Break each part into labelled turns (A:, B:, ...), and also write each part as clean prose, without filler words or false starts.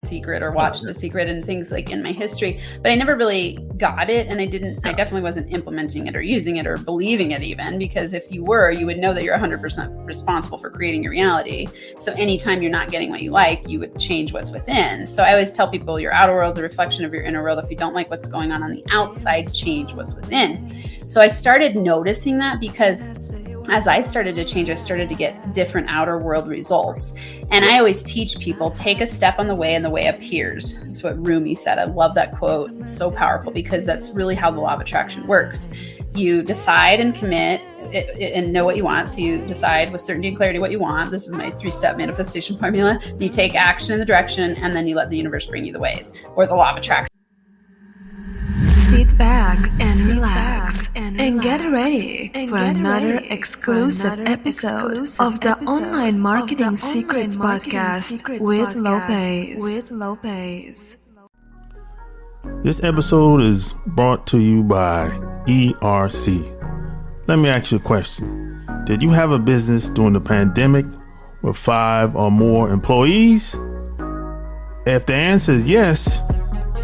A: Secret or watched The Secret and things like in my history, but I never really got it. And I definitely wasn't implementing it or using it or believing it even, because if you were, you would know that you're 100% responsible for creating your reality. So anytime you're not getting what you like, you would change what's within. So I always tell people your outer world's a reflection of your inner world. If you don't like what's going on the outside, change what's within. So I started noticing that because as I started to change, I started to get different outer world results. And I always teach people, take a step on the way and the way appears. That's what Rumi said. I love that quote. It's so powerful because that's really how the law of attraction works. You decide and commit and know what you want. So you decide with certainty and clarity what you want. This is my 3-step manifestation formula. You take action in the direction, and then you let the universe bring you the ways, or the law of attraction.
B: Sit back and relax and get ready for another exclusive episode of the Online Marketing Secrets Podcast with Lopez.
C: This episode is brought to you by ERC. Let me ask you a question. Did you have a business during the pandemic with 5 or more employees? If the answer is yes,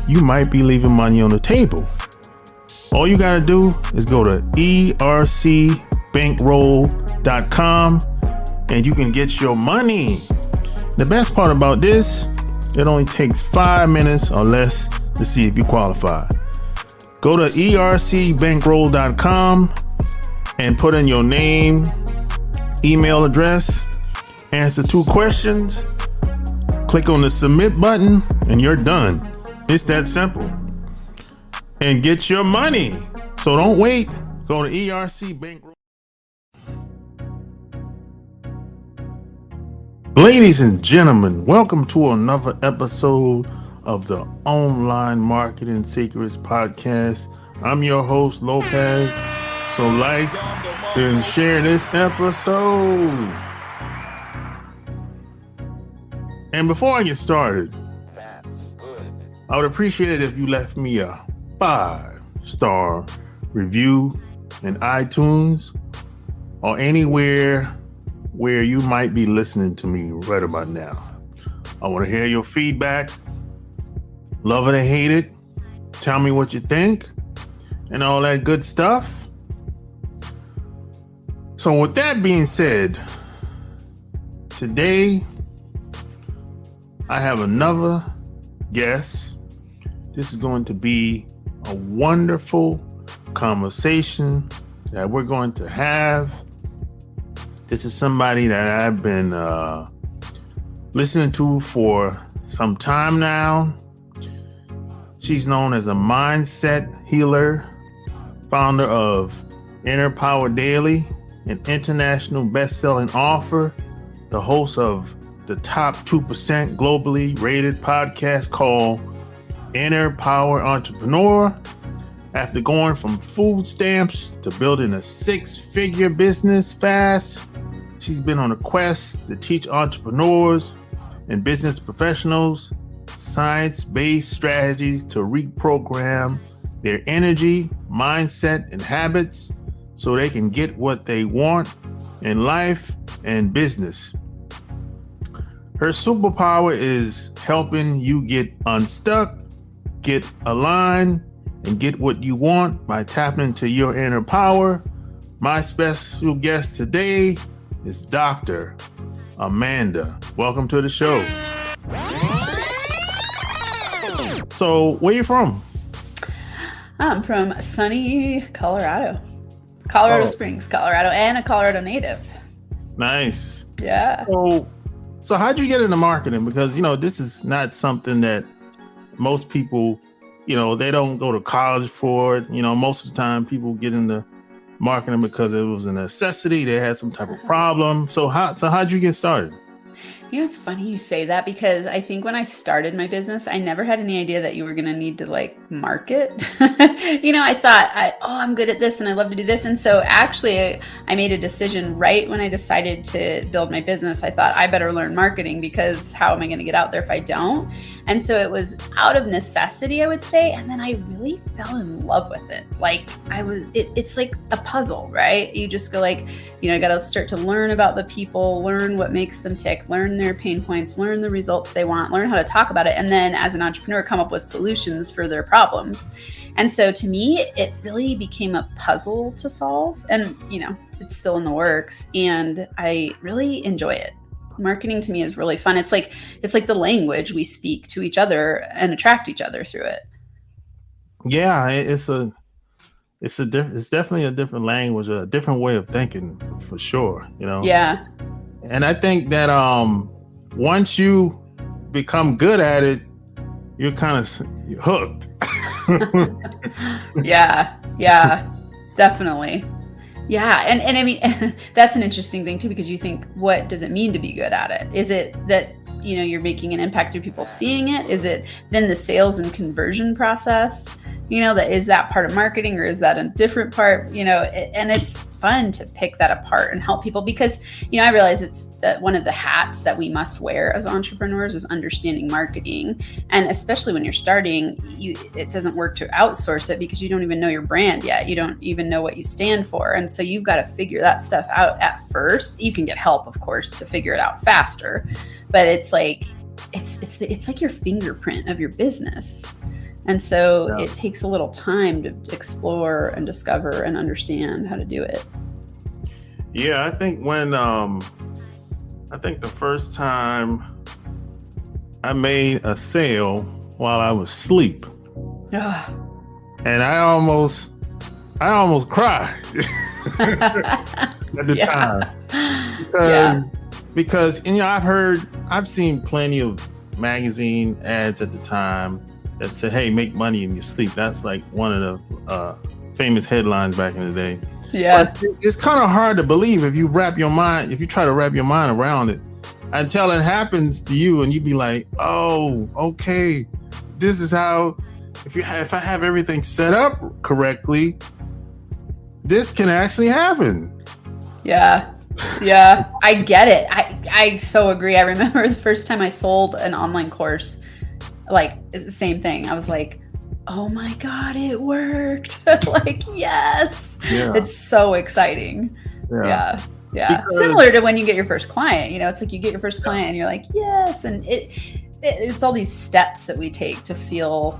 C: you might be leaving money on the table. All you gotta do is go to ercbankroll.com and you can get your money. The best part about this, it only takes 5 minutes or less to see if you qualify. Go to ercbankroll.com and put in your name, email address, answer 2 questions, click on the submit button, and you're done. It's that simple. And get your money. So don't wait. Go to ERC Bankroll. Ladies and gentlemen, welcome to another episode of the Online Marketing Secrets Podcast. I'm your host, Lopez. So like and share this episode. And before I get started, I would appreciate it if you left me a 5-star review in iTunes or anywhere where you might be listening to me right about now. I want to hear your feedback. Love it or hate it. Tell me what you think and all that good stuff. So with that being said, today I have another guest. This is going to be a wonderful conversation that we're going to have. This is somebody that I've been listening to for some time now. She's known as a mindset healer, founder of Inner Power Daily, an international best-selling author, the host of the top 2% globally rated podcast called Inner Power Entrepreneur. After going from food stamps to building a 6-figure business fast, she's been on a quest to teach entrepreneurs and business professionals science-based strategies to reprogram their energy, mindset, and habits so they can get what they want in life and business. Her superpower is helping you get unstuck, get aligned, and get what you want by tapping into your inner power. My special guest today is Dr. Amanda. Welcome to the show. So, where you from?
A: I'm from sunny Colorado. Colorado Springs, Colorado, and a Colorado native.
C: Nice.
A: Yeah.
C: So how'd you get into marketing? Because, this is not something that most people, they don't go to college for it. Most of the time people get into marketing because it was a necessity. They had some type of problem. So how'd you get started?
A: It's funny you say that because I think when I started my business, I never had any idea that you were going to need to market. I thought, I'm good at this and I love to do this. And so actually I made a decision right when I decided to build my business. I thought I better learn marketing because how am I going to get out there if I don't? And so it was out of necessity, I would say. And then I really fell in love with it. It's like a puzzle, right? You just go I got to start to learn about the people, learn what makes them tick, learn learn their pain points, learn the results they want, learn how to talk about it, and then as an entrepreneur, come up with solutions for their problems. And so to me, it really became a puzzle to solve. And, it's still in the works. And I really enjoy it. Marketing to me is really fun. It's like the language we speak to each other and attract each other through it.
C: Yeah, it's definitely a different language, a different way of thinking for sure,
A: Yeah.
C: And I think that once you become good at it, you're kind of hooked.
A: Yeah, definitely. Yeah. And I mean, that's an interesting thing too, because you think, what does it mean to be good at it? Is it that, you're making an impact through people seeing it? Is it then the sales and conversion process? Is that part of marketing, or is that a different part? And it's fun to pick that apart and help people, because, I realize it's that one of the hats that we must wear as entrepreneurs is understanding marketing. And especially when you're starting, it doesn't work to outsource it, because you don't even know your brand yet. You don't even know what you stand for. And so you've got to figure that stuff out at first. You can get help, of course, to figure it out faster, but it's like your fingerprint of your business. And so it takes a little time to explore and discover and understand how to do it.
C: Yeah, I think the first time I made a sale while I was asleep, and I almost cried at the time. Because I've seen plenty of magazine ads at the time that said, "Hey, make money in your sleep." That's like one of the famous headlines back in the day.
A: Yeah,
C: but it's kind of hard to believe if you try to wrap your mind around it until it happens to you, and you be like, "Oh, okay, this is how." If I have everything set up correctly, this can actually happen.
A: Yeah, I get it. I so agree. I remember the first time I sold an online course. Like, it's the same thing. I was like, oh my God, it worked. Like, yes. Yeah. It's so exciting. Yeah. Because similar to when you get your first client, it's like you get your first client and you're like, yes. And it's all these steps that we take to feel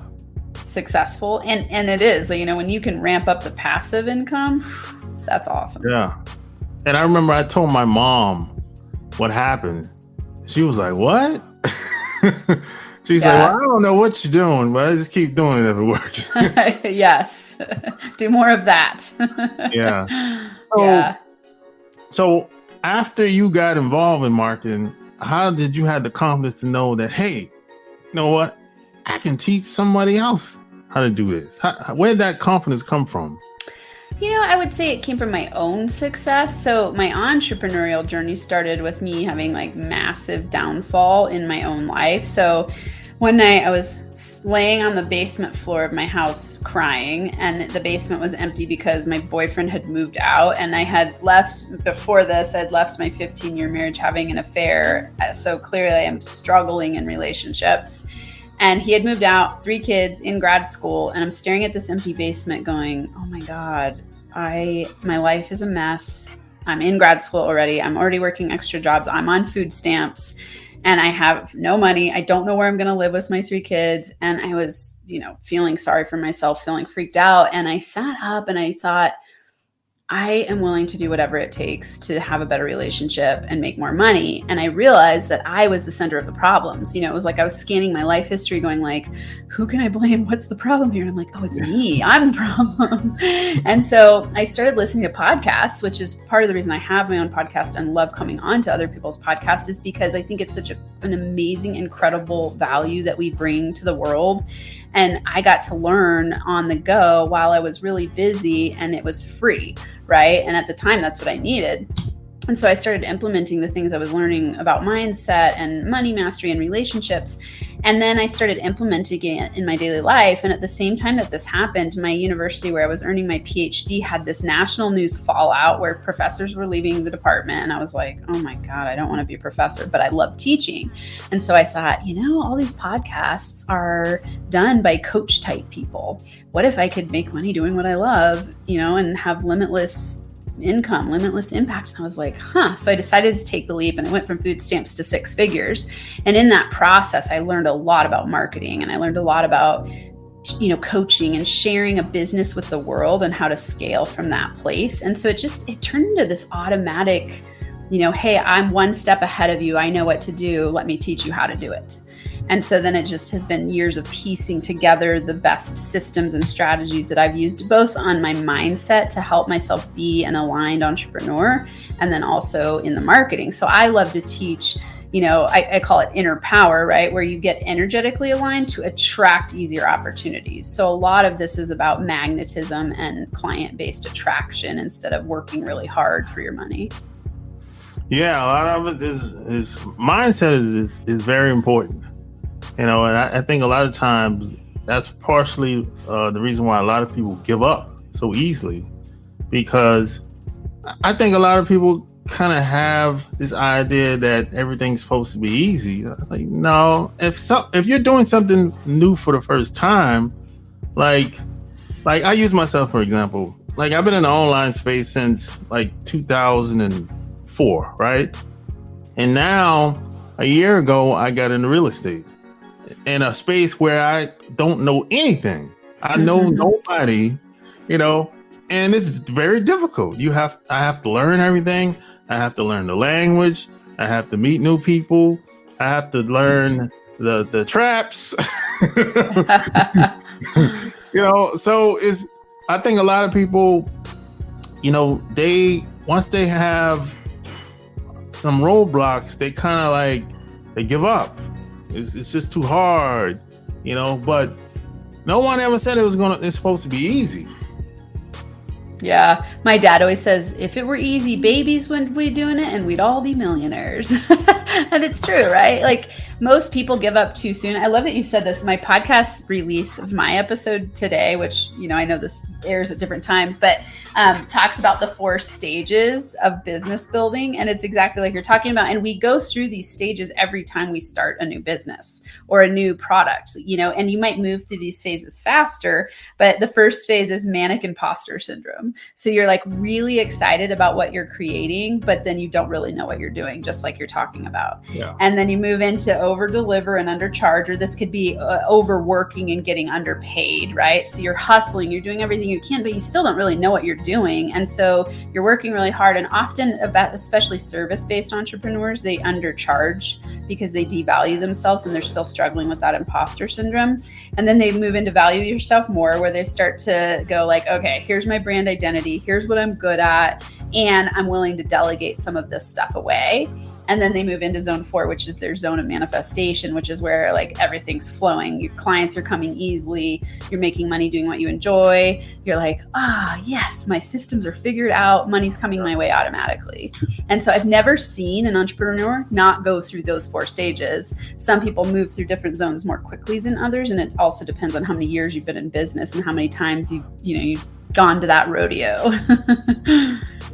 A: successful. And it is, when you can ramp up the passive income, that's awesome.
C: Yeah. And I remember I told my mom what happened. She was like, what? She's like, well, I don't know what you're doing, but I just keep doing it if it works.
A: Yes. Do more of that.
C: Yeah. So after you got involved in marketing, how did you have the confidence to know that, hey, you know what? I can teach somebody else how to do this. Where did that confidence come from?
A: I would say it came from my own success. So my entrepreneurial journey started with me having like massive downfall in my own life. So one night I was laying on the basement floor of my house crying, and the basement was empty because my boyfriend had moved out, and I had left before this. I'd left my 15-year marriage having an affair. So clearly I am struggling in relationships. And he had moved out, 3 kids in grad school, and I'm staring at this empty basement going, oh my God, my life is a mess. I'm in grad school already. I'm already working extra jobs. I'm on food stamps and I have no money. I don't know where I'm going to live with my 3 kids. And I was, feeling sorry for myself, feeling freaked out. And I sat up and I thought, I am willing to do whatever it takes to have a better relationship and make more money. And I realized that I was the center of the problems. It was like I was scanning my life history going like, who can I blame? What's the problem here? And I'm like, oh, it's me. I'm the problem. And so I started listening to podcasts, which is part of the reason I have my own podcast and love coming on to other people's podcasts, is because I think it's such an amazing, incredible value that we bring to the world. And I got to learn on the go while I was really busy, and it was free, right? And at the time, that's what I needed. And so I started implementing the things I was learning about mindset and money mastery and relationships. And then I started implementing it in my daily life. And at the same time that this happened, my university where I was earning my PhD had this national news fallout where professors were leaving the department. And I was like, oh my God, I don't want to be a professor, but I love teaching. And so I thought, all these podcasts are done by coach type people. What if I could make money doing what I love, and have limitless income, limitless impact. And I was like, So I decided to take the leap, and I went from food stamps to 6 figures. And in that process, I learned a lot about marketing, and I learned a lot about, coaching and sharing a business with the world and how to scale from that place. And so it turned into this automatic, hey, I'm one step ahead of you. I know what to do. Let me teach you how to do it. And so then it just has been years of piecing together the best systems and strategies that I've used, both on my mindset to help myself be an aligned entrepreneur, and then also in the marketing. So I love to teach, I call it inner power, right? Where you get energetically aligned to attract easier opportunities. So a lot of this is about magnetism and client-based attraction instead of working really hard for your money.
C: Yeah, a lot of it is mindset is very important. And I think a lot of times that's partially the reason why a lot of people give up so easily, because I think a lot of people kind of have this idea that everything's supposed to be easy. Like, no, if you're doing something new for the first time, like I use myself for example. Like, I've been in the online space since like 2004, right? And now a year ago, I got into real estate in a space where I don't know anything. I know nobody, and it's very difficult. I have to learn everything. I have to learn the language. I have to meet new people. I have to learn the traps. So I think a lot of people, once they have some roadblocks, they kind of they give up. It's just too hard, but no one ever said it's supposed to be easy.
A: Yeah. My dad always says, if it were easy, babies wouldn't be doing it and we'd all be millionaires. And it's true, right? Like, most people give up too soon. I love that you said this. My podcast release of my episode today, which, I know this airs at different times, but talks about the 4 stages of business building. And it's exactly like you're talking about. And we go through these stages every time we start a new business or a new product, and you might move through these phases faster. But the first phase is manic imposter syndrome. So you're like really excited about what you're creating, but then you don't really know what you're doing, just like you're talking about.
C: Yeah.
A: And then you move into over deliver and undercharge, or this could be overworking and getting underpaid, right? So you're hustling, you're doing everything you can, but you still don't really know what you're doing. And so you're working really hard. And often, especially service-based entrepreneurs, they undercharge because they devalue themselves and they're still struggling with that imposter syndrome. And then they move into value yourself more, where they start to go like, okay, here's my brand identity, here's what I'm good at, and I'm willing to delegate some of this stuff away. And then they move into zone 4, which is their zone of manifestation, which is where everything's flowing. Your clients are coming easily. You're making money doing what you enjoy. You're like, yes, my systems are figured out. Money's coming my way automatically. And so I've never seen an entrepreneur not go through those 4 stages. Some people move through different zones more quickly than others. And it also depends on how many years you've been in business and how many times you've gone to that rodeo.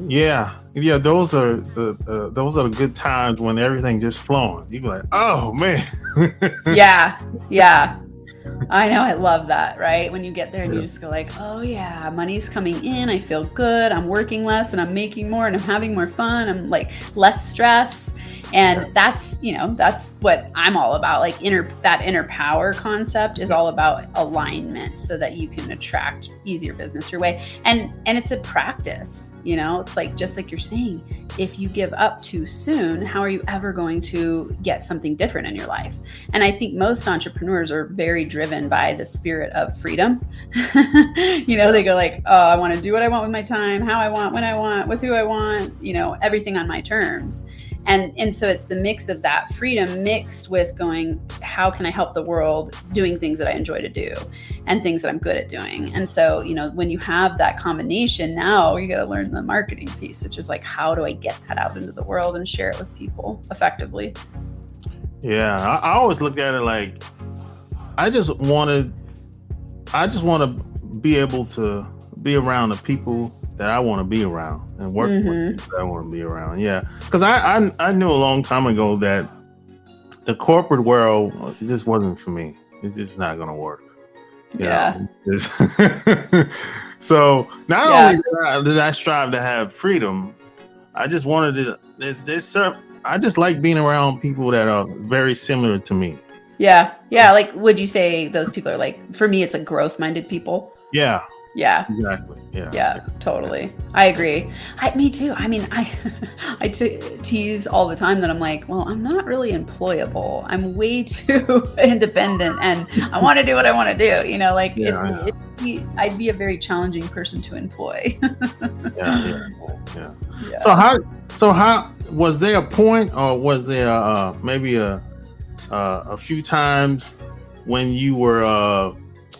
C: Yeah, those are the good times when everything just flowing. You be like, oh man.
A: Yeah. I know, I love that, right? When you get there and you just go like, oh yeah, money's coming in, I feel good, I'm working less and I'm making more and I'm having more fun, I'm like less stress. And that's what I'm all about. Like that inner power concept is all about alignment so that you can attract easier business your way. And it's a practice, it's like, just like you're saying, if you give up too soon, how are you ever going to get something different in your life? And I think most entrepreneurs are very driven by the spirit of freedom. They go like, oh, I want to do what I want with my time, how I want, when I want, with who I want, everything on my terms. And so it's the mix of that freedom mixed with going, how can I help the world doing things that I enjoy to do and things that I'm good at doing? And so, when you have that combination, now you got to learn the marketing piece, which is like, how do I get that out into the world and share it with people effectively?
C: Yeah, I always look at it like, I just want to be able to be around the people that I want to be around and work with people that I want to be around. Yeah, because I knew a long time ago that the corporate world just wasn't for me. It's just not going to work. You know? So not only did I strive to have freedom, I just wanted to. I just like being around people that are very similar to me.
A: Yeah. Like, would you say those people are like, for me, it's like growth-minded people?
C: Yeah.
A: Yeah.
C: Exactly.
A: Yeah, totally. I agree. Me too. I mean, I tease all the time that I'm like, well, I'm not really employable. I'm way too independent and I want to do what I want to do. You know, like I'd be a very challenging person to employ.
C: Yeah. So how was there a point, or was there maybe a few times when you were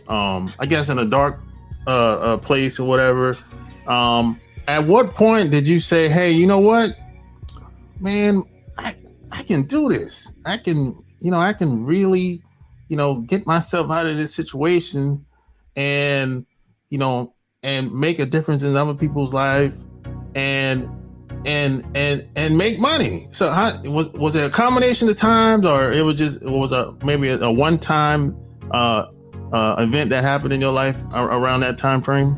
C: I guess in a dark place or whatever, at what point did you say, hey, you know what, man, I can do this. I can really, get myself out of this situation and, and make a difference in other people's life and make money. So how was it a combination of times, or it was maybe a one-time event that happened in your life around that time frame?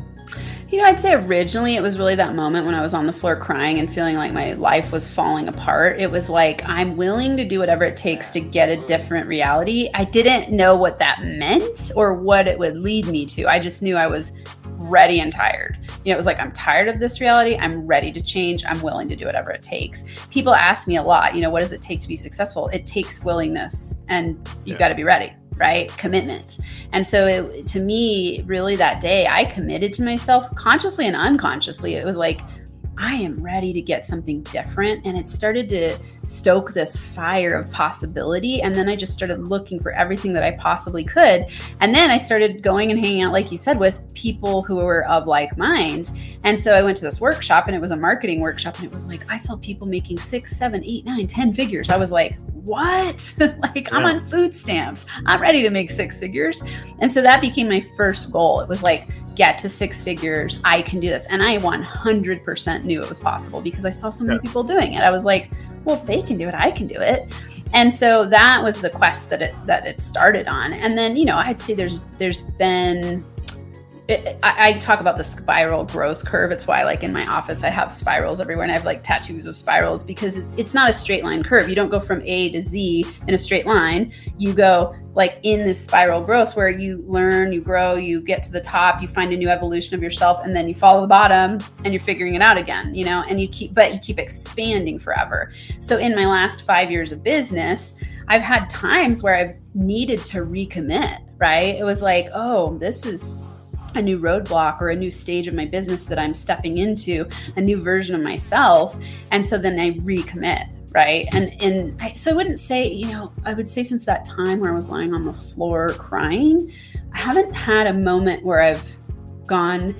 A: I'd say originally it was really that moment when I was on the floor crying and feeling like my life was falling apart. It was like, I'm willing to do whatever it takes to get a different reality. I didn't know what that meant or what it would lead me to. I just knew I was ready and tired. It was like, I'm tired of this reality. I'm ready to change. I'm willing to do whatever it takes. People ask me a lot, what does it take to be successful? It takes willingness, and you've got to be ready. Right? Commitment. And so to me, really that day, I committed to myself consciously and unconsciously. It was like, I am ready to get something different. And it started to stoke this fire of possibility. And then I just started looking for everything that I possibly could. And then I started going and hanging out, like you said, with people who were of like mind. And so I went to this workshop, and it was a marketing workshop. And it was like, I saw people making 6, 7, 8, 9, 10 figures. I was like, what? I'm on food stamps. I'm ready to make 6 figures. And so that became my first goal. It was like, get to 6 figures. I can do this. And I 100% knew it was possible because I saw so many people doing it. I was like, well, if they can do it, I can do it. And so that was the quest that it started on. And then, I'd say there's been, I talk about the spiral growth curve. It's why, like, in my office, I have spirals everywhere, and I have like tattoos of spirals, because it's not a straight line curve. You don't go from A to Z in a straight line. You go like in this spiral growth where you learn, you grow, you get to the top, you find a new evolution of yourself, and then you follow the bottom and you're figuring it out again, and you keep expanding forever. So in my last 5 years of business, I've had times where I've needed to recommit, right? It was like, oh, this is a new roadblock or a new stage of my business that I'm stepping into, a new version of myself. And so then I recommit, right? So I wouldn't say, I would say since that time where I was lying on the floor crying, I haven't had a moment where I've gone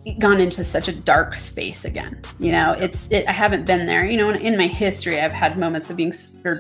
A: into such a dark space again. I haven't been there. In my history, I've had moments of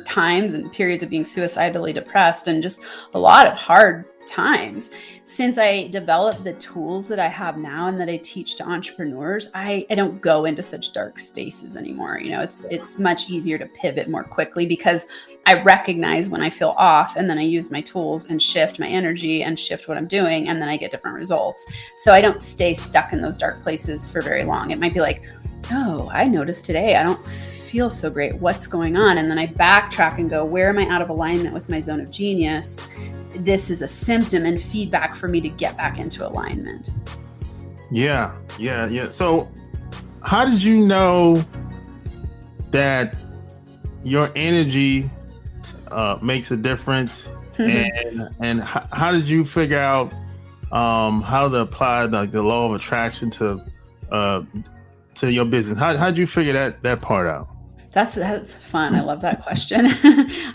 A: times and periods of being suicidally depressed, and just a lot of hard times. Since I developed the tools that I have now and that I teach to entrepreneurs, I don't go into such dark spaces anymore. It's much easier to pivot more quickly because I recognize when I feel off, and then I use my tools and shift my energy and shift what I'm doing, and then I get different results. So I don't stay stuck in those dark places for very long. It might be like, oh, I noticed today I don't feel so great. What's going on? And then I backtrack and go, where am I out of alignment with my zone of genius? This is a symptom and feedback for me to get back into alignment. Yeah.
C: So how did you know that your energy makes a difference? and how did you figure out how to apply the law of attraction to your business? How did you figure that part out?
A: That's fun. I love that question.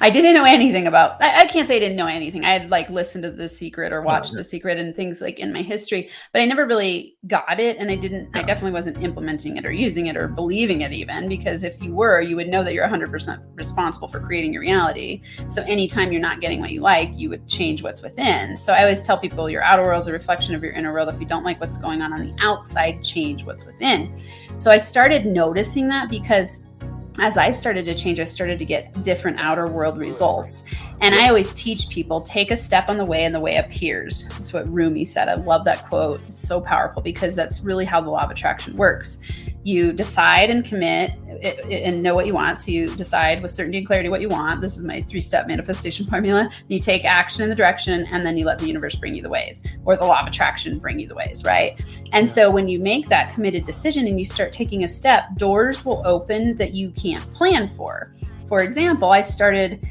A: I didn't know anything about, I can't say I didn't know anything. I had like listened to The Secret or watched The Secret and things like in my history, but I never really got it. And I definitely wasn't implementing it or using it or believing it even, because if you were, you would know that you're 100% responsible for creating your reality. So anytime you're not getting what you like, you would change what's within. So I always tell people your outer world is a reflection of your inner world. If you don't like what's going on the outside, change what's within. So I started noticing that because as I started to change, I started to get different outer world results. And I always teach people, take a step on the way and the way appears. That's what Rumi said. I love that quote. It's so powerful because that's really how the law of attraction works. You decide and commit and know what you want. So you decide with certainty and clarity what you want. This is my 3-step manifestation formula. You take action in the direction, and then you let the universe bring you the ways, or the law of attraction bring you the ways, right? And so when you make that committed decision and you start taking a step, doors will open that you can't plan for. For example, I started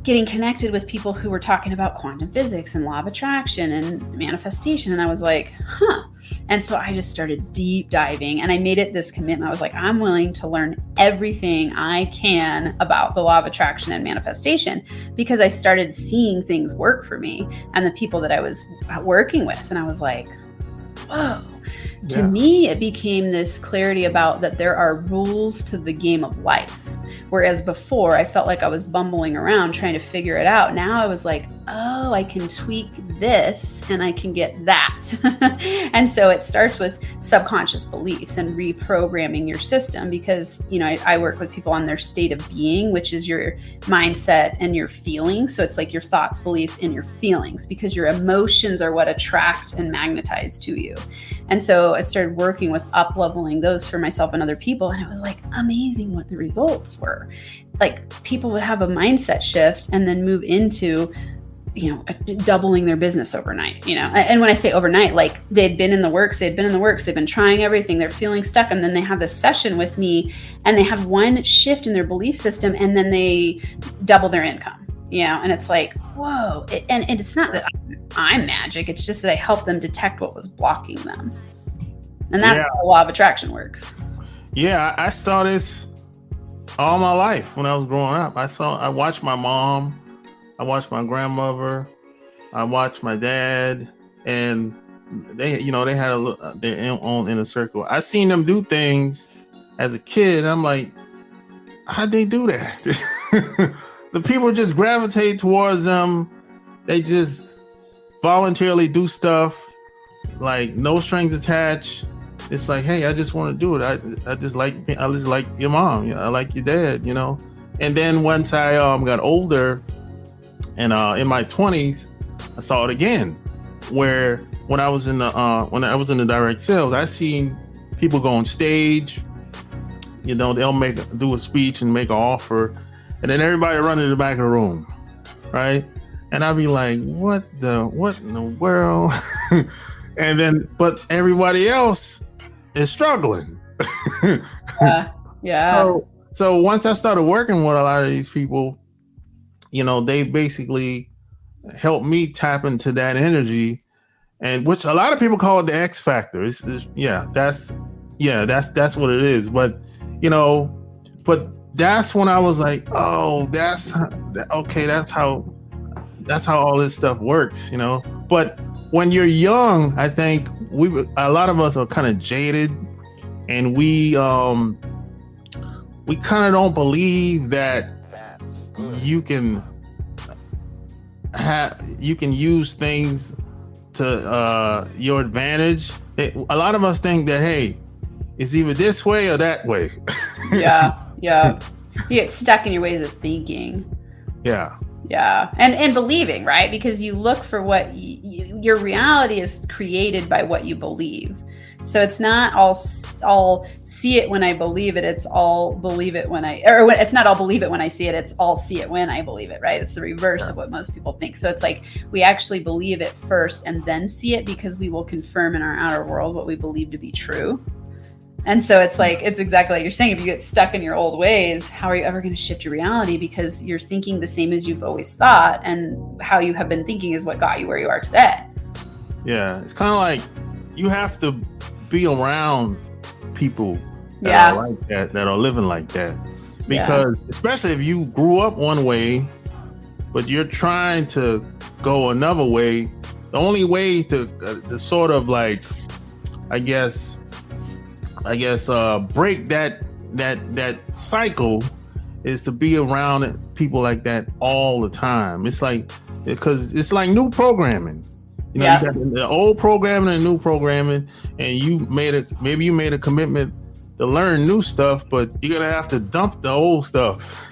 A: getting connected with people who were talking about quantum physics and law of attraction and manifestation. And I was like, huh. And so I just started deep diving, and I made it this commitment. I was like, I'm willing to learn everything I can about the law of attraction and manifestation, because I started seeing things work for me and the people that I was working with. And I was like, whoa. Yeah. To me, it became this clarity about that there are rules to the game of life. Whereas before, I felt like I was bumbling around trying to figure it out. Now I was like, oh, I can tweak this and I can get that. And so it starts with subconscious beliefs and reprogramming your system, because, you know, I work with people on their state of being, which is your mindset and your feelings. So it's like your thoughts, beliefs, and your feelings, because your emotions are what attract and magnetize to you. And so I started working with up-leveling those for myself and other people. And it was like amazing what the results were. Like people would have a mindset shift and then move into, you know, doubling their business overnight, you know. And when I say overnight, like they'd been in the works, they've been trying everything, they're feeling stuck. And then they have this session with me and they have one shift in their belief system and then they double their income, you know. And it's like, whoa. And it's not that I'm magic. It's just that I help them detect what was blocking them. And that's how the law of attraction works.
C: Yeah, I saw this all my life when I was growing up. I watched my mom, I watched my grandmother, I watched my dad, and they had their own inner circle. I seen them do things as a kid. I'm like, how'd they do that? The people just gravitate towards them. They just voluntarily do stuff, like no strings attached. It's like, hey, I just want to do it. I just like your mom. You know, I like your dad. You know. And then once I got older, and in my 20s, I saw it again. Where when I was in the direct sales, I seen people go on stage. You know, they'll do a speech and make an offer, and then everybody run to the back of the room, right? And I'd be like, what in the world? And then, but everybody else is struggling.
A: Yeah.
C: So once I started working with a lot of these people, you know, they basically helped me tap into that energy, and which a lot of people call it the X factor. That's what it is. But, you know, that's when I was like, oh, that's how all this stuff works, you know. But when you're young, I think a lot of us are kind of jaded, and we kind of don't believe that you can use things to your advantage. A lot of us think that, hey, it's either this way or that way.
A: Yeah. You get stuck in your ways of thinking.
C: Yeah.
A: And believing, right? Because you look for what your reality is created by what you believe. So it's not all see it when I believe it. It's all believe it when it's not all believe it when I see it. It's all see it when I believe it, right? It's the reverse of what most people think. So it's like we actually believe it first and then see it, because we will confirm in our outer world what we believe to be true. And so it's like, it's exactly like you're saying, if you get stuck in your old ways, how are you ever going to shift your reality? Because you're thinking the same as you've always thought, and how you have been thinking is what got you where you are today.
C: Yeah, it's kind of like you have to be around people that are like that are living like that. Because especially if you grew up one way, but you're trying to go another way, the only way to sort of like, I guess break that cycle is to be around people like that all the time. It's like, because it's like new programming. You know, you got the old programming and new programming, and maybe you made a commitment to learn new stuff, but you're going to have to dump the old stuff.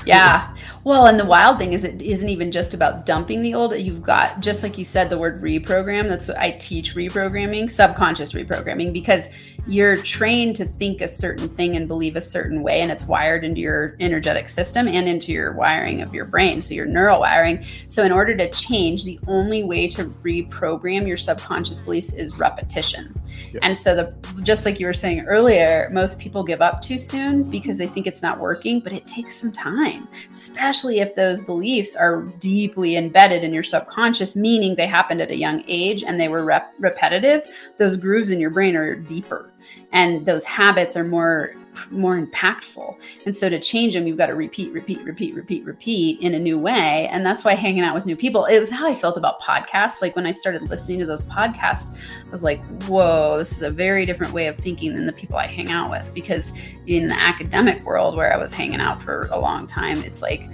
A: Yeah. Well, and the wild thing is it isn't even just about dumping the old. You've got, just like you said, the word reprogram. That's what I teach, reprogramming, subconscious reprogramming, because you're trained to think a certain thing and believe a certain way, and it's wired into your energetic system and into your wiring of your brain, so your neural wiring. So in order to change, the only way to reprogram your subconscious beliefs is repetition. Yep. And so just like you were saying earlier, most people give up too soon because they think it's not working, but it takes some time, especially if those beliefs are deeply embedded in your subconscious, meaning they happened at a young age and they were repetitive. Those grooves in your brain are deeper, and those habits are more impactful. And so to change them, you've got to repeat in a new way. And that's why hanging out with new people, it was how I felt about podcasts. Like when I started listening to those podcasts, I was like, whoa, this is a very different way of thinking than the people I hang out with. Because in the academic world where I was hanging out for a long time, it's like,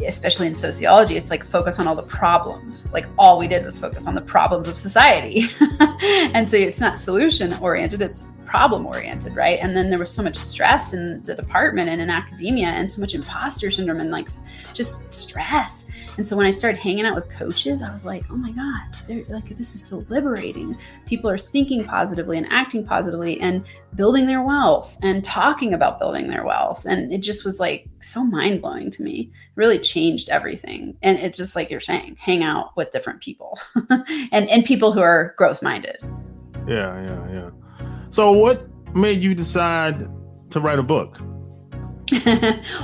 A: especially in sociology, it's like focus on all the problems. Like all we did was focus on the problems of society. And so it's not solution oriented, it's problem oriented, right? And then there was so much stress in the department and in academia, and so much imposter syndrome and like just stress. And so when I started hanging out with coaches, I was like, oh my God, like this is so liberating. People are thinking positively and acting positively and building their wealth and talking about building their wealth. And it just was like so mind blowing to me. It really changed everything. And it's just like you're saying, hang out with different people and people who are growth minded.
C: Yeah. So what made you decide to write a book?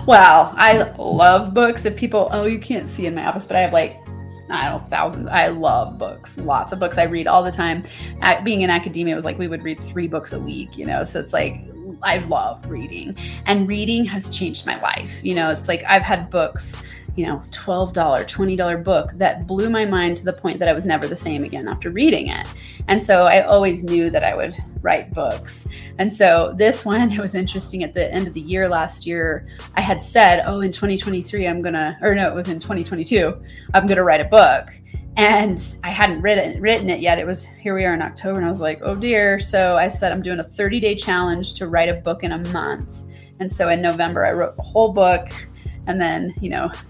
A: Well, I love books. If people, you can't see in my office, but I have like, I don't know, thousands. I love books, lots of books. I read all the time. Being in academia, it was like we would read 3 books a week, so it's like, I love reading, and reading has changed my life. It's like I've had books, $12, $20 book that blew my mind to the point that I was never the same again after reading it. And so I always knew that I would write books. And so this one, it was interesting. At the end of the year last year, I had said, in 2023, it was in 2022, I'm going to write a book. And I hadn't written it yet. It was, here we are in October, and I was like, oh dear. So I said, I'm doing a 30-day challenge to write a book in a month. And so in November, I wrote the whole book. And then,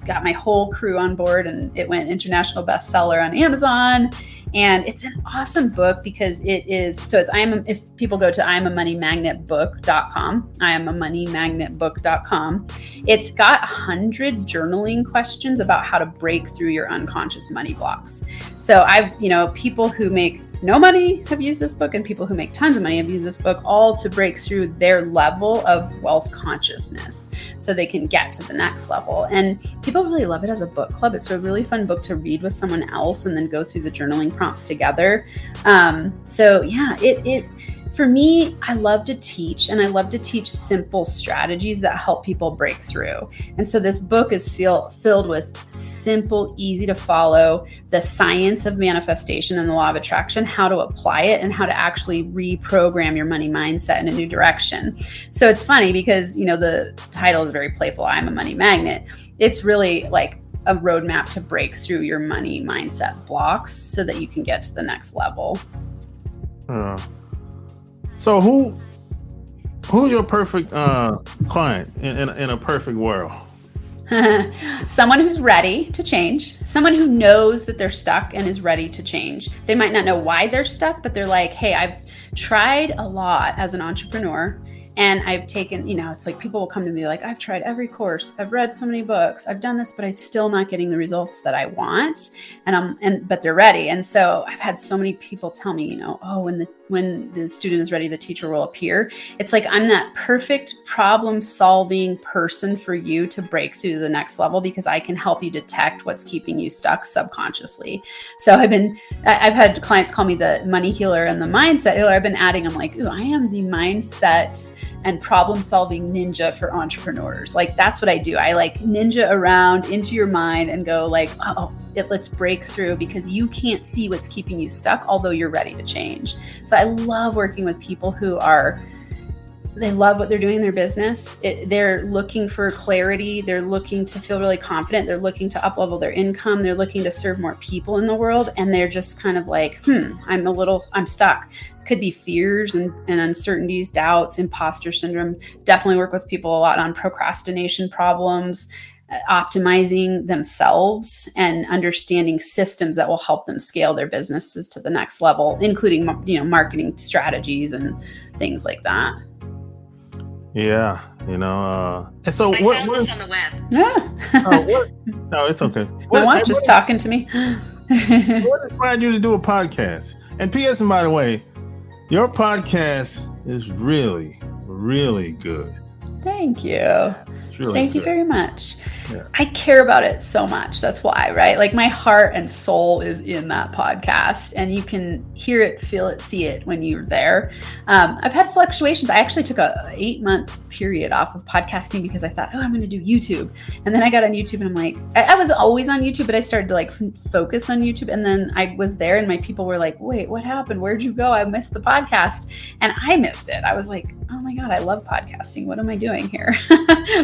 A: got my whole crew on board, and it went international bestseller on Amazon. And it's an awesome book because it is, so it's, if people go to IamAmoneyMagnetBook.com, IamAmoneyMagnetBook.com, it's got 100 journaling questions about how to break through your unconscious money blocks. So people who make no money have used this book, and people who make tons of money have used this book, all to break through their level of wealth consciousness so they can get to the next level. And people really love it as a book club. It's a really fun book to read with someone else and then go through the journaling prompts together. For me, I love to teach, and I love to teach simple strategies that help people break through. And so this book is filled with simple, easy to follow, the science of manifestation and the law of attraction, how to apply it, and how to actually reprogram your money mindset in a new direction. So it's funny because, the title is very playful, I'm a money magnet. It's really like a roadmap to break through your money mindset blocks so that you can get to the next level.
C: So who's your perfect client in a perfect world?
A: Someone who's ready to change, someone who knows that they're stuck and is ready to change. They might not know why they're stuck, but they're like, hey, I've tried a lot as an entrepreneur, and I've taken, it's like people will come to me like, I've tried every course, I've read so many books, I've done this, but I'm still not getting the results that I want. But they're ready. And so I've had so many people tell me, when the student is ready, the teacher will appear. It's like, I'm that perfect problem solving person for you to break through to the next level, because I can help you detect what's keeping you stuck subconsciously. So I've had clients call me the money healer and the mindset healer. I've been adding, I'm like, I am the mindset and problem solving ninja for entrepreneurs. Like, that's what I do. I like ninja around into your mind and go like, let's break through, because you can't see what's keeping you stuck, although you're ready to change. So I love working with people who are they love what they're doing in their business. They're looking for clarity. They're looking to feel really confident. They're looking to up-level their income. They're looking to serve more people in the world. And they're just kind of like, I'm stuck. Could be fears and uncertainties, doubts, imposter syndrome. Definitely work with people a lot on procrastination problems, optimizing themselves and understanding systems that will help them scale their businesses to the next level, including, marketing strategies and things like that.
C: Yeah, and so
D: I found this on the web.
A: Yeah.
C: No, it's okay.
A: My watch is talking to me.
C: What inspired you to do a podcast? And P.S. and by the way, your podcast is really, really good.
A: Thank you.
C: Really
A: Thank you
C: good.
A: very much.
C: Yeah.
A: I care about it so much. That's why, right? Like my heart and soul is in that podcast, and you can hear it, feel it, see it when you're there. I've had fluctuations. I actually took a 8-month period off of podcasting because I thought, I'm going to do YouTube. And then I got on YouTube and I'm like, I was always on YouTube, but I started to like focus on YouTube. And then I was there and my people were like, wait, what happened? Where'd you go? I missed the podcast. And I missed it. I was like, oh my God, I love podcasting. What am I doing here?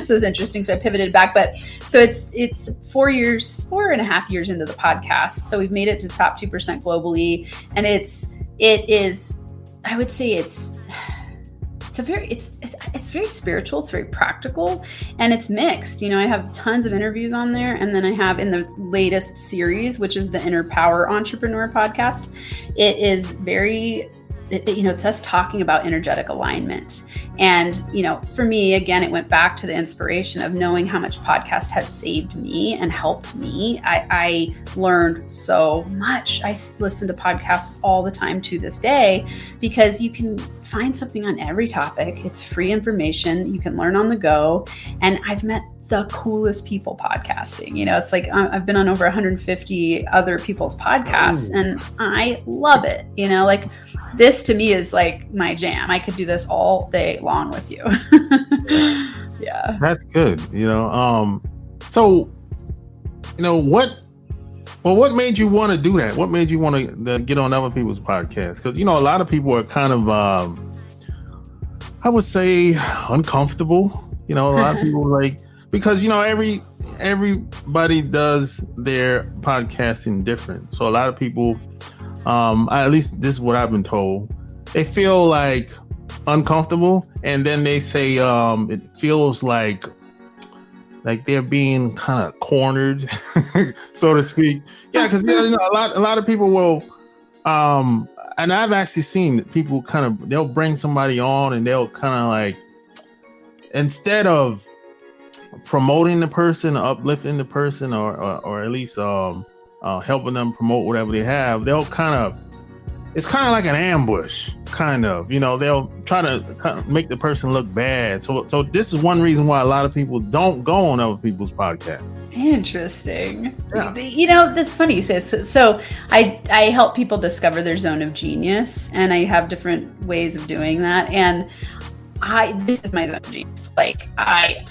A: So it's interesting. So I pivoted back, but so it's 4.5 years into the podcast. So we've made it to top 2% globally. And it is, I would say it's very spiritual. It's very practical, and it's mixed. I have tons of interviews on there. And then I have in the latest series, which is the Inner Power Entrepreneur podcast. It is very, it's us talking about energetic alignment. And, for me, again, it went back to the inspiration of knowing how much podcast had saved me and helped me. I learned so much. I listen to podcasts all the time to this day because you can find something on every topic. It's free information. You can learn on the go. And I've met the coolest people podcasting. It's like I've been on over 150 other people's podcasts.
C: Ooh.
A: And I love it. Like this to me is like my jam. I could do this all day long with you. Yeah.
C: That's good. So, what made you want to do that? What made you want to get on other people's podcasts? Because, a lot of people are kind of, I would say uncomfortable. A lot of people like, because, everybody does their podcasting different. So a lot of people, at least this is what I've been told, they feel like uncomfortable, and then they say it feels like they're being kind of cornered, so to speak. Yeah, because a lot of people will, and I've actually seen people they'll bring somebody on and they'll kind of like, instead of promoting the person, uplifting the person, or at least helping them promote whatever they have, they'll it's kind of like an ambush, they'll try to make the person look bad. So this is one reason why a lot of people don't go on other people's podcasts.
A: Interesting.
C: Yeah.
A: That's funny you say this. So I help people discover their zone of genius, and I have different ways of doing that. And this is my zone of genius. Like I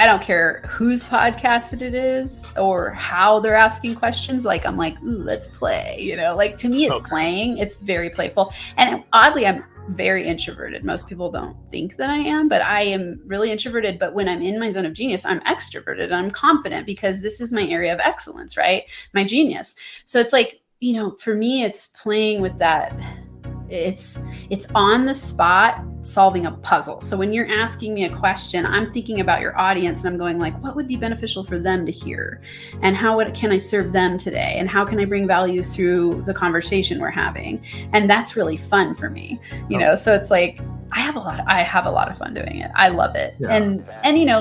A: don't care whose podcast it is or how they're asking questions. Like I'm like, ooh, let's play. Like to me, it's playing. It's very playful. And oddly, I'm very introverted. Most people don't think that I am, but I am really introverted. But when I'm in my zone of genius, I'm extroverted and I'm confident because this is my area of excellence, right? My genius. So it's like, for me, it's playing with that. It's on the spot solving a puzzle. So when you're asking me a question, I'm thinking about your audience and I'm going like, what would be beneficial for them to hear? And can I serve them today? And how can I bring value through the conversation we're having? And that's really fun for me, so it's like, I have a lot of fun doing it. I love it. Yeah. And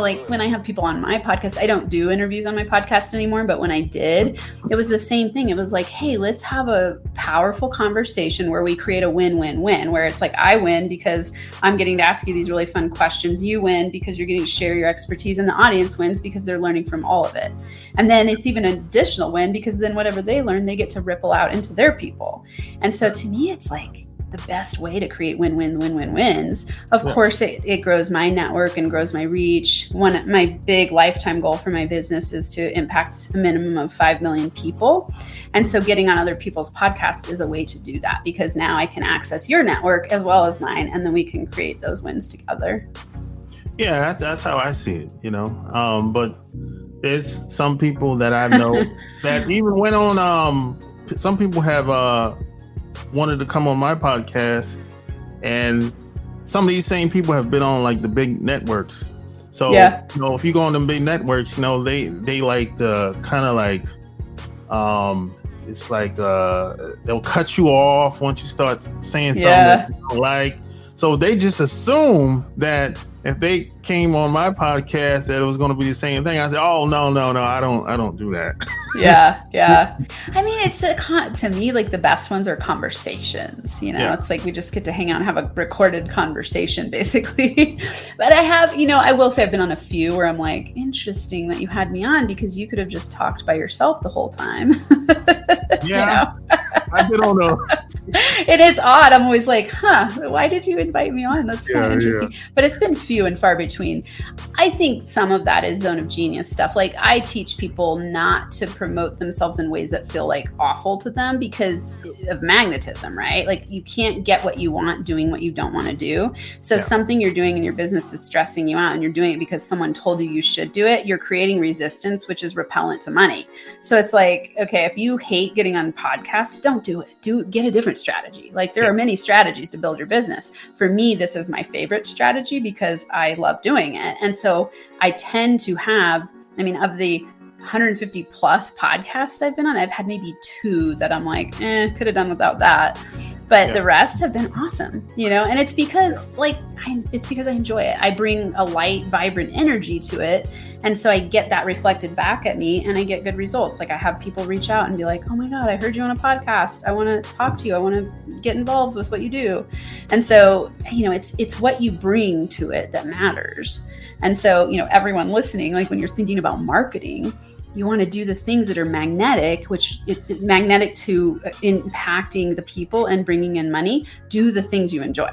A: like when I have people on my podcast, I don't do interviews on my podcast anymore, but when I did, it was the same thing. It was like, hey, let's have a powerful conversation where we create a win-win-win, where it's like, I win because I'm getting to ask you these really fun questions. You win because you're getting to share your expertise, and the audience wins because they're learning from all of it. And then it's even an additional win because then whatever they learn, they get to ripple out into their people. And so to me, it's like, the best way to create wins. Of course, it grows my network and grows my reach. My big lifetime goal for my business is to impact a minimum of 5 million people. And so getting on other people's podcasts is a way to do that, because now I can access your network as well as mine, and then we can create those wins together.
C: Yeah, that's how I see it, but there's some people that I know that even went on, some people have wanted to come on my podcast, and some of these same people have been on like the big networks. So, if you go on the big networks, they like the kind of like, it's like they'll cut you off once you start saying something that you don't like. So they just assume that if they came on my podcast that it was going to be the same thing. I said, oh, no, I don't do that.
A: Yeah. I mean, it's to me, like the best ones are conversations, it's like we just get to hang out and have a recorded conversation basically. But I have, I will say I've been on a few where I'm like, interesting that you had me on, because you could have just talked by yourself the whole time.
C: Yeah. I've been on those.
A: And it's odd. I'm always like, why did you invite me on? That's kind of interesting. But it's been few and far between. I think some of that is zone of genius stuff. Like I teach people not to promote themselves in ways that feel like awful to them because of magnetism, right? Like you can't get what you want doing what you don't want to do. So something you're doing in your business is stressing you out and you're doing it because someone told you should do it. You're creating resistance, which is repellent to money. So it's like, okay, if you hate getting on podcasts, don't do it. Get a different strategy. Like there are many strategies to build your business. For me, this is my favorite strategy because I love doing it. And so I tend to have, of the 150 plus podcasts I've been on, I've had maybe 2 that I'm like, could have done without that. But the rest have been awesome, and it's because it's because I enjoy it. I bring a light, vibrant energy to it. And so I get that reflected back at me and I get good results. Like I have people reach out and be like, oh my God, I heard you on a podcast. I want to talk to you. I want to get involved with what you do. And so, it's what you bring to it that matters. And so, everyone listening, like when you're thinking about marketing, you want to do the things that are magnetic, magnetic to impacting the people and bringing in money. Do the things you enjoy.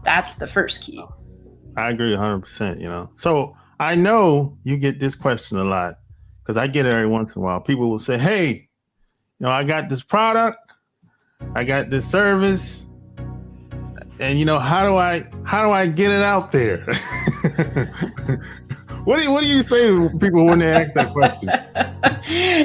A: That's the first key.
C: I agree 100%, So I know you get this question a lot because I get it every once in a while. People will say, hey, I got this product, I got this service, and how do I get it out there? What do you say to people when they ask that question?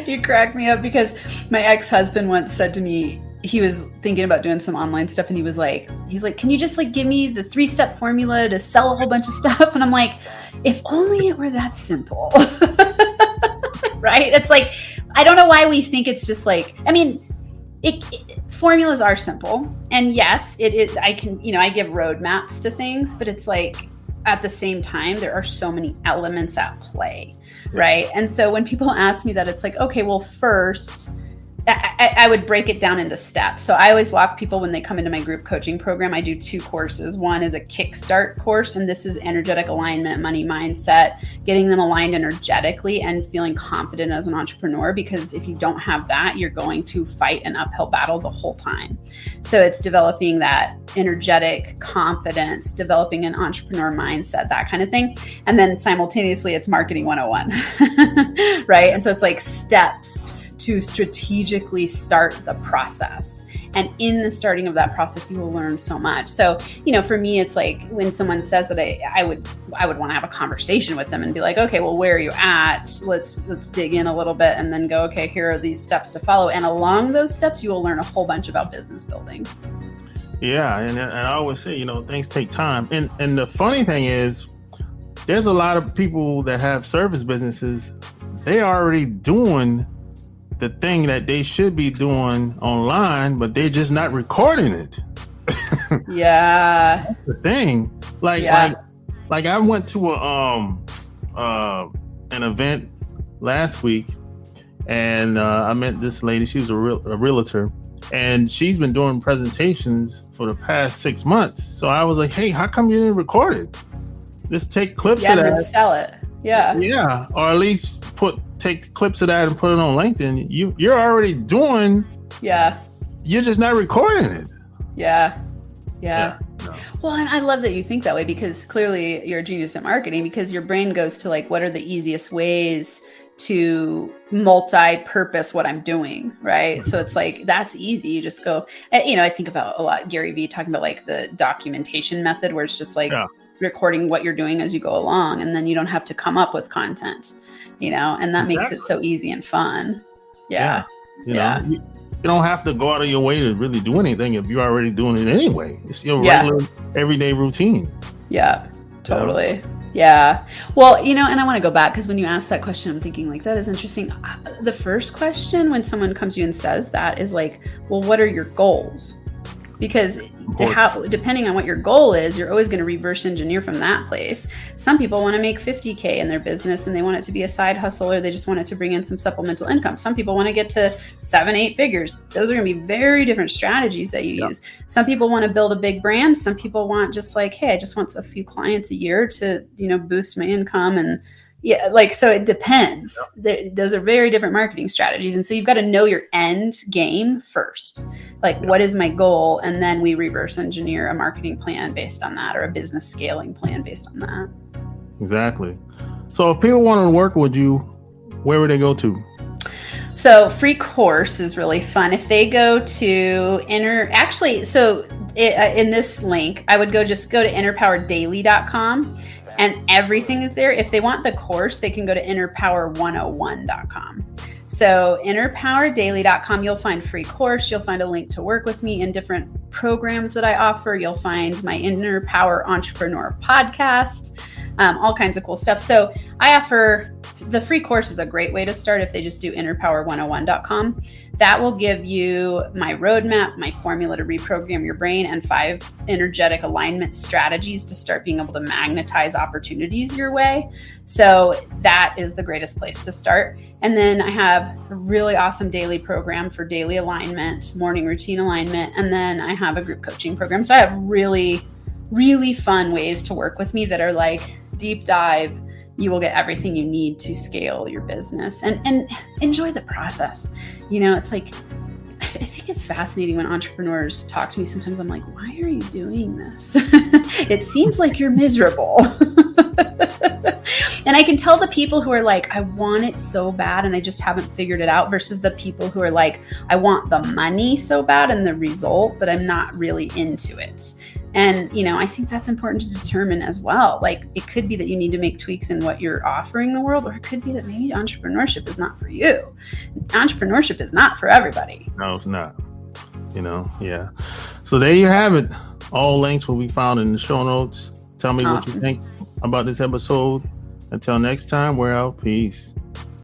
A: You crack me up because my ex-husband once said to me, he was thinking about doing some online stuff and he's like, can you just give me the 3-step formula to sell a whole bunch of stuff? And I'm like, if only it were that simple. Right? It's like, I don't know why we think it's just formulas are simple. And yes, I give roadmaps to things, but it's like, at the same time, there are so many elements at play, right? And so when people ask me that, it's like, okay, well, first, I would break it down into steps. So I always walk people when they come into my group coaching program. I do 2 courses. One is a kickstart course, and this is energetic alignment, money mindset, getting them aligned energetically and feeling confident as an entrepreneur. Because if you don't have that, you're going to fight an uphill battle the whole time. So it's developing that energetic confidence, developing an entrepreneur mindset, that kind of thing. And then simultaneously, it's marketing 101, right? And so it's like steps to strategically start the process. And in the starting of that process, you will learn so much. So, for me, it's like when someone says that I would want to have a conversation with them and be like, okay, well, where are you at? Let's dig in a little bit and then go, okay, here are these steps to follow. And along those steps, you will learn a whole bunch about business building.
C: Yeah. And I always say, things take time. And the funny thing is, there's a lot of people that have service businesses. They are already doing the thing that they should be doing online, but they're just not recording it.
A: Yeah.
C: That's the thing. Like I went to an event last week and I met this lady. She was a realtor and she's been doing presentations for the past 6 months. So I was like, hey, how come you didn't record it? Just take clips of that.
A: And sell it. Yeah.
C: Yeah. Or at least take clips of that and put it on LinkedIn. You're already doing.
A: Yeah.
C: You're just not recording it.
A: Yeah. Yeah.
C: No.
A: Well, and I love that you think that way, because clearly you're a genius at marketing, because your brain goes to like, what are the easiest ways to multi-purpose what I'm doing, right? So it's like, that's easy. You just go, I think about a lot Gary Vee talking about like the documentation method, where it's just like recording what you're doing as you go along, and then you don't have to come up with content, and that makes it so easy and fun. Yeah.
C: You don't have to go out of your way to really do anything if you're already doing it anyway. It's your regular everyday routine.
A: Yeah, totally. Yeah. Well, and I want to go back, because when you asked that question, I'm thinking like, that is interesting. The first question when someone comes to you and says that is like, well, what are your goals? Because depending on what your goal is, you're always going to reverse engineer from that place. Some people want to make 50K in their business and they want it to be a side hustle, or they just want it to bring in some supplemental income. Some people want to get to 7-8 figures. Those are going to be very different strategies that you use. Some people want to build a big brand. Some people want just like, hey, I just want a few clients a year to, boost my income. And so it depends. Those are very different marketing strategies. And so you've got to know your end game first. Like, what is my goal? And then we reverse engineer a marketing plan based on that, or a business scaling plan based on that. Exactly.
C: So if people want to work with you, where would they go to?
A: So free course is really fun. If they go to in this link, I would go to innerpowerdaily.com. And everything is there. If they want the course, they can go to innerpower101.com. So innerpowerdaily.com, you'll find free course. You'll find a link to work with me in different programs that I offer. You'll find my Inner Power Entrepreneur podcast, all kinds of cool stuff. So I offer the free course is a great way to start if they just do innerpower101.com. That will give you my roadmap, my formula to reprogram your brain, and 5 energetic alignment strategies to start being able to magnetize opportunities your way. So that is the greatest place to start. And then I have a really awesome daily program for daily alignment, morning routine alignment. And then I have a group coaching program. So I have really, really fun ways to work with me that are like deep dive. You will get everything you need to scale your business and enjoy the process. It's like, I think it's fascinating when entrepreneurs talk to me. Sometimes I'm like, why are you doing this? It seems like you're miserable. And I can tell the people who are like, I want it so bad and I just haven't figured it out, versus the people who are like, I want the money so bad and the result, but I'm not really into it. And, I think that's important to determine as well. Like, it could be that you need to make tweaks in what you're offering the world, or it could be that maybe entrepreneurship is not for you. Entrepreneurship is not for everybody.
C: No, it's not. Yeah. So there you have it. All links will be found in the show notes. Tell me what you think about this episode. Until next time, we're out. Peace.